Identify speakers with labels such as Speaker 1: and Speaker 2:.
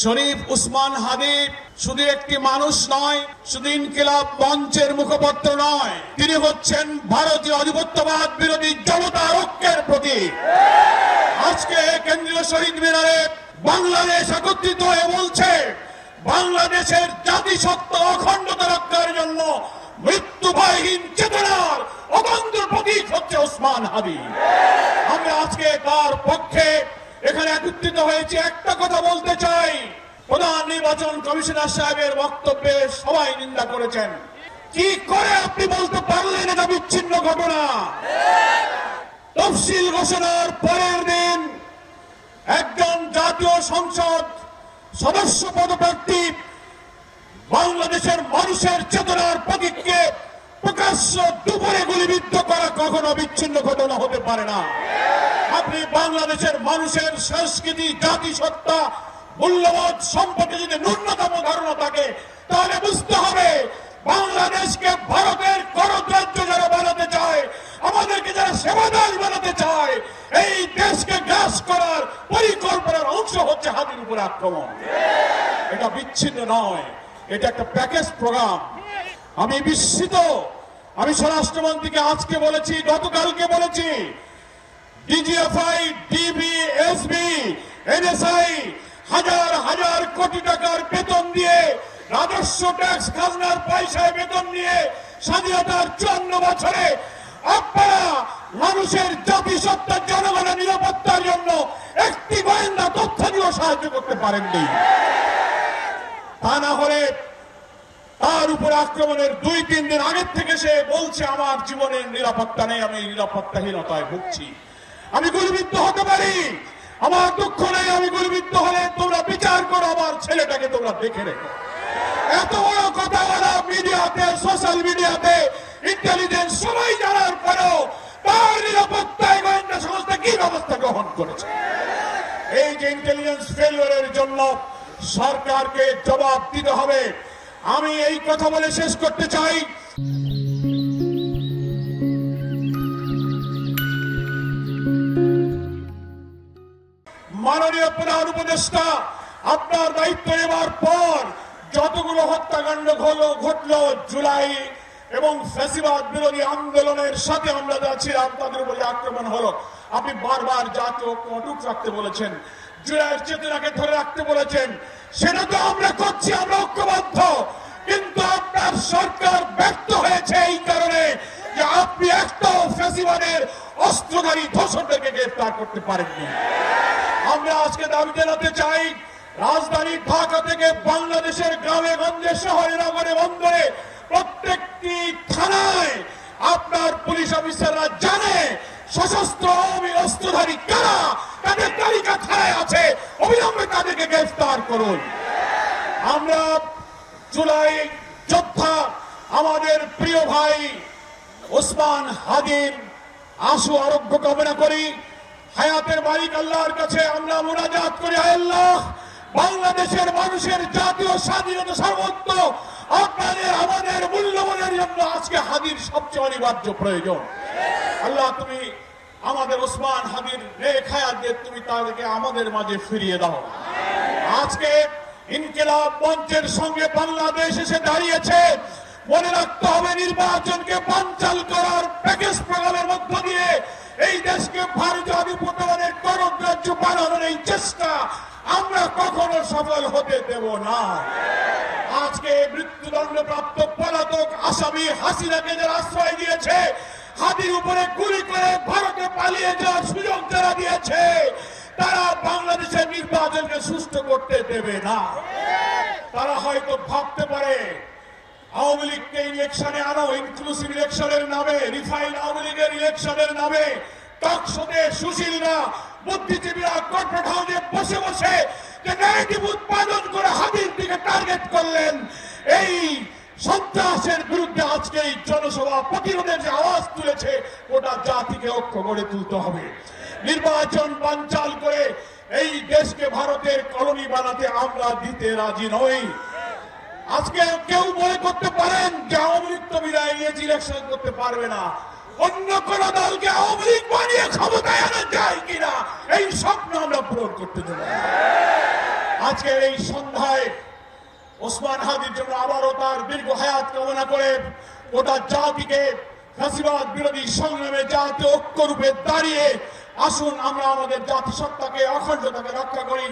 Speaker 1: শরীফ উসমান হাদী শুধু একটি মানুষ নয়, শুধু ইনকিলাব মঞ্চের মুখপত্র নয়, তিনি হচ্ছেন ভারতীয় আধিপত্যবাদ বিরোধী জনতার ঐক্যের প্রতীক। আজকে কেন্দ্রীয় শহীদ মিনারে বাংলাদেশ একত্রিত হয়ে বলছে, বাংলাদেশের জাতিসত্তা অখণ্ডতা রক্ষার জন্য মৃত্যু ভয়হীন চেতনার অতন্ত্র প্রতীক হচ্ছে ওসমান হাদী। আমরা আজকে তার পক্ষে এখানে একত্রিত হয়েছে। একটা কথা বলতে চাই, প্রধান নির্বাচন কমিশনার সাহেবের বক্তব্যে সবাই নিন্দা করেছেন। কি করে আপনি বলতে পারলেন এটা বিচ্ছিন্ন ঘটনা? তফসিল ঘোষণার পরের দিন একজন জাতীয় সংসদ সদস্য পদপ্রার্থী বাংলাদেশের মানুষের চেতনার প্রতীককে প্রকাশ্য দুপুরে গুলিবিদ্ধ করা কখনো বিচ্ছিন্ন ঘটনা হতে পারে না। আপনি বাংলাদেশের মানুষের সংস্কৃতি, জাতিসত্তা, মূল্যবোধ সম্পর্কে যদি ন্যূনতম ধারণা থাকে, তাহলে বুঝতে হবে বাংলাদেশকে ভারতের কররাজ্য যারা বানাতে চায়, আমাদেরকে যারা সেবাদার বানাতে চায়, এই দেশকে গ্রাস করার পরিকল্পনার অংশ হচ্ছে হাদির উপর আক্রমণ। এটা বিচ্ছিন্ন নয়, এটা একটা প্যাকেজ প্রোগ্রাম। আমি বিস্মিত। আমি স্বরাষ্ট্রমন্ত্রীকে আজকে বলেছি, গতকালকে বলেছি, ডিজিএফআই, ডিবি, এসবি, এনএসআই হাজার হাজার কোটি টাকার বেতন দিয়ে, রাজস্ব ট্যাক্স খাজনার পয়সায় বেতন নিয়ে স্বাধীনতার 54 বছরে আপনারা মানুষের জাতিসত্তা, জনগণের নিরাপত্তার জন্য একটি গোয়েন্দা তথ্য দিয়েও সাহায্য করতে পারেননি। তা না হলে তার উপর আক্রমণের 2-3 দিন আগের থেকে সে বলছে আমার জীবনের নিরাপত্তা নেই, আমি নিরাপত্তাহীনতায় ভুগছি, আমি গুলিবিদ্ধ হতে পারি, আমার দুঃখ নেই, আমি গুলিবিদ্ধ হলে তোমরা বিচার করো, আমার ছেলেটাকে তোমরা দেখে রেখো। এত বড় কথা বলা মিডিয়াতে, সোশ্যাল মিডিয়াতে, ইন্টেলিজেন্স সবাই জানার পরেও তার নিরাপত্তায় গোয়েন্দা সংস্থা কি ব্যবস্থা গ্রহণ করেছে? এই যে ইন্টেলিজেন্স ফেলিওরের জন্য সরকারকে জবাব দিতে হবে। আমি এই কথা বলে শেষ করতে চাই, মাননীয় প্রধান উপদেষ্টা, আপনার দায়িত্ব নেওয়ার পর যতগুলো হত্যাকাণ্ড ঘটলো জুলাই এবং ফ্যাসিবাদ বিরোধী আন্দোলনের সাথে আমরা যাচ্ছিলাম, তাদের উপরে আক্রমণ হলো। আপনি বারবার জাতীয় ঐক্য অটুট রাখতে বলেছেন, জুলাইয়ের চেতনাকে ধরে রাখতে বলেছেন, সেটা তো আমরা করছি, আমরা ঐক্যবদ্ধ। কিন্তু আপনার সরকার ব্যর্থ হয়েছে এই কারণে যে আপনি একটাও ফ্যাসিবাদের অস্ত্রধারী ধর্ষকদেরকে গ্রেফতার করতে পারেননি। আমরা আজকে দাবি জানাতে চাই, রাজধানী ঢাকা থেকে বাংলাদেশের গ্রামে গঞ্জে, শহরে, নগরে, বন্দরে প্রত্যেকটি থানায় আপনার পুলিশ অফিসাররা জানে সশস্ত্র অস্ত্রধারী কারা, তাদের তালিকা থানায় আছে, অবিলম্বে তাদেরকে গ্রেফতার করুন। আমরা জুলাই যোদ্ধা আমাদের প্রিয় ভাই ওসমান হাদীর আশু আরোগ্য কামনা করি। হায়াতের মালিক আল্লাহর কাছে আমরা মুনাজাত করি, আল্লাহ বাংলাদেশের মানুষের জাতীয় স্বাধীনতা সার্বত্ব আপনাদের আমাদের মূল্যবোধের জন্য আজকে হাদীর সবচেয়ে অনিবার্য প্রয়োজন। আল্লাহ তুমি আমাদের ওসমান হাদীর নেক হায়াত দিয়ে তুমি তাদেরকে আমাদের মাঝে ফিরিয়ে দাও। আজকে ইনকিলাব মঞ্চের সঙ্গে বাংলাদেশ এসে দাঁড়িয়েছে। মনে রাখতে হবে, নির্বাচনকে বানচাল করার প্যাকেজ প্রোগ্রামের মধ্য দিয়ে এই দেশকে ভারতীয় আধিপত্যবাদের কররাজ্য বানানোর এই চেষ্টা আমরা কখনো সফল হতে দেব না। আজকে মৃত্যুদণ্ডপ্রাপ্ত পলাতক আসামি হাসিনাকে যারা আশ্রয় দিয়েছে, হাদির উপরে গুলি করে ভারতে পালিয়ে যাওয়ার সুযোগ যারা দিয়েছে, তারা বাংলাদেশের নির্বাচনকে সুষ্ঠু করতে দেবে না। তারা হয়তো ভাবতে পারে আওয়ামী লীগকে ইলেকশনে আনো, ইনক্লুসিভ ইলেকশনের নামে, রিফাইন্ড আওয়ামী লীগের ইলেকশনের নামে টকশোতে সুশীলরা, বুদ্ধিজীবীরা কর্পোরেট হাউসে বসে বসে যে ন্যারেটিভ উৎপাদন করে হাদির দিকে টার্গেট করলেন। এই সন্ত্রাসের বিরুদ্ধে আজকে এই জনসভা প্রতিরোধের যে আওয়াজ তুলেছে, ওটা জাতিকে ঐক্য করে তুলতে হবে। নির্বাচন বানচাল করে এই দেশকে ভারতের কলোনি বানাতে আমরা দিতে রাজি নই। আজকে কেউ মনে করতে পারেন যে আওয়ামী লীগ তো বিদায় নিয়েছে, ইলেকশন করতে পারবে না। অন্য কোন দলকে আওয়ামী লীগ বানিয়ে ক্ষমতায় আনা যায় কিনা, এই স্বপ্ন আমরা পূরণ করতে দেব। আজকের এই সন্ধ্যায় ওসমান হাদির জন্য আবারও তার দীর্ঘ হায়াত কামনা করে গোটা জাতিকে ফ্যাসিবাদ বিরোধী সংগ্রামে জাতীয় ঐক্যরূপে দাঁড়িয়ে আসুন আমরা আমাদের জাতিসত্তাকে অখণ্ডতাকে রক্ষা করি।